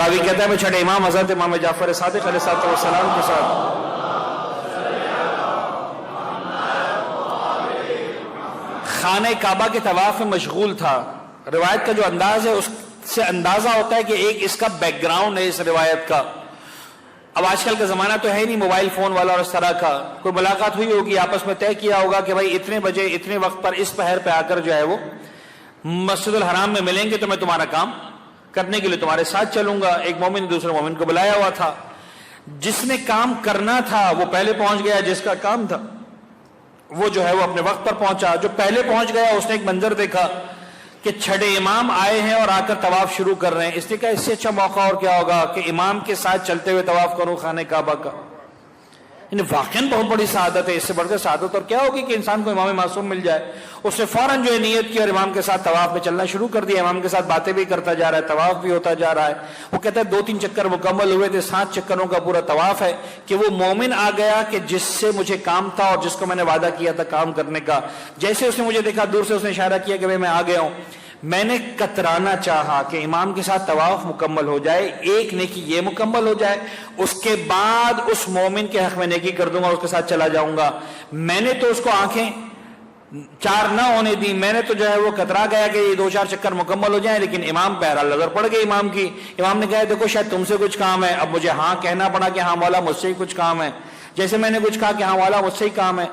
راوی کہتا ہے میں چھٹے امام حضرت امام جعفر صادق علیہ السلام کے ساتھ خانہ کعبہ کے طواف میں مشغول تھا. روایت کا جو انداز ہے اس سے اندازہ ہوتا ہے کہ ایک اس کا بیک گراؤنڈ ہے اس روایت کا. اب آج کل کا زمانہ تو ہے نہیں موبائل فون والا اور اس طرح کا. کوئی ملاقات ہوئی ہوگی, آپس میں طے کیا ہوگا کہ بھائی اتنے بجے اتنے وقت پر اس پہر پہ آ کر جو ہے وہ مسجد الحرام میں ملیں گے تو میں تمہارا کام کرنے کے لیے تمہارے ساتھ چلوں گا. ایک مومن نے دوسرے مومن کو بلایا ہوا تھا. جس نے کام کرنا تھا وہ پہلے پہنچ گیا, جس کا کام تھا وہ جو ہے وہ اپنے وقت پر پہنچا. جو پہلے پہنچ گیا اس نے ایک منظر دیکھا کہ چھٹے امام آئے ہیں اور آ کر طواف شروع کر رہے ہیں. اس نے کہا اس سے اچھا موقع اور کیا ہوگا کہ امام کے ساتھ چلتے ہوئے طواف کروں خانہ کعبہ کا. واقعاً بہت بڑی سعادت ہے. اس سے بڑھ کر سعادت اور کیا ہوگی کہ انسان کو امام معصوم مل جائے. اس نے فوراً جو ہے نیت کی اور امام کے ساتھ طواف میں چلنا شروع کر دیا. امام کے ساتھ باتیں بھی کرتا جا رہا ہے, طواف بھی ہوتا جا رہا ہے. وہ کہتا ہے 2-3 چکر مکمل ہوئے تھے, 7 چکروں کا پورا طواف ہے کہ وہ مومن آ گیا کہ جس سے مجھے کام تھا اور جس کو میں نے وعدہ کیا تھا کام کرنے کا. جیسے اس نے مجھے دیکھا دور سے اس نے اشارہ کیا کہ میں آ گیا ہوں. میں نے کترانا چاہا کہ امام کے ساتھ طواف مکمل ہو جائے, ایک نیکی یہ مکمل ہو جائے, اس کے بعد اس مومن کے حق میں نیکی کر دوں گا, اس کے ساتھ چلا جاؤں گا. میں نے تو اس کو آنکھیں 4 نہ ہونے دی. میں نے تو جو ہے وہ کترا گیا کہ یہ 2-4 چکر مکمل ہو جائیں, لیکن امام بہرحال نظر پڑ گئی امام کی. امام نے کہا دیکھو شاید تم سے کچھ کام ہے. اب مجھے ہاں کہنا پڑا کہ ہاں مولا مجھ سے ہی کچھ کام ہے. جیسے میں نے کچھ کہا کہ ہاں مولا مجھ سے ہی کام ہے,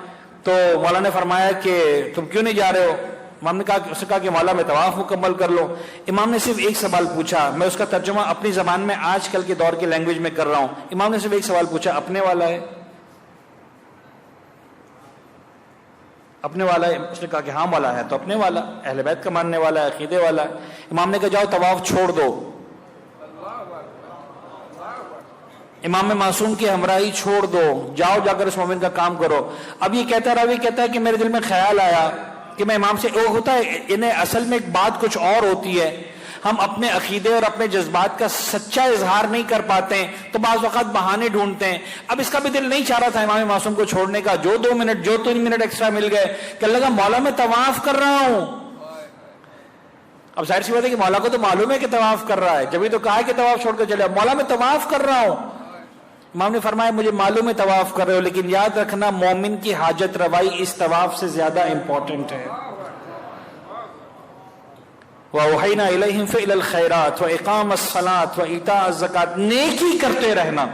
تو مولا نے فرمایا کہ تم کیوں نہیں جا رہے ہو. امام نے کہا کہ مولا میں طواف مکمل کر لو. امام نے صرف ایک سوال پوچھا, میں اس کا ترجمہ اپنی زبان میں آج کل کے دور کی لینگویج میں کر رہا ہوں. امام نے صرف ایک سوال پوچھا, اپنے والا ہے؟ اپنے والا ہے؟ اس نے کہا کہ ہاں مولا ہے. تو اپنے والا, اہل بیت کا ماننے والا ہے, عقیدے والا ہے. امام نے کہا جاؤ طواف چھوڑ دو. امام معصوم کی ہمراہی چھوڑ دو, جاؤ جا کر اس مومن کا کام کرو. اب یہ کہتا ہے راوی کہتا ہے کہ میرے دل میں خیال آیا کہ میں امام سے ہوتا ہے انہیں اصل میں ایک بات کچھ اور ہوتی ہے. ہم اپنے عقیدے اور اپنے جذبات کا سچا اظہار نہیں کر پاتے ہیں تو بعض وقت بہانے ڈھونڈتے ہیں. اب اس کا بھی دل نہیں چاہ رہا تھا امام معصوم کو چھوڑنے کا. جو 2 منٹ جو 3 منٹ ایکسٹرا مل گئے کہ لگا مولا میں طواف کر رہا ہوں. اب ظاہر سی بات ہے کہ مولا کو تو معلوم ہے کہ طواف کر رہا ہے, جبھی تو کہا ہے کہ طواف چھوڑ کر چلے. مولا میں طواف کر رہا ہوں. امام نے فرمایا مجھے معلوم ہے طواف کر رہے ہو, لیکن یاد رکھنا مومن کی حاجت روائی اس طواف سے زیادہ امپورٹنٹ ہے. وَأَوْحَيْنَا إِلَيْهِمْ فِعْلَ الْخَيْرَاتِ وَإِقَامَ الصَّلَاةِ وَإِيتَاءَ الزَّكَاةِ, نیکی کرتے رہنا.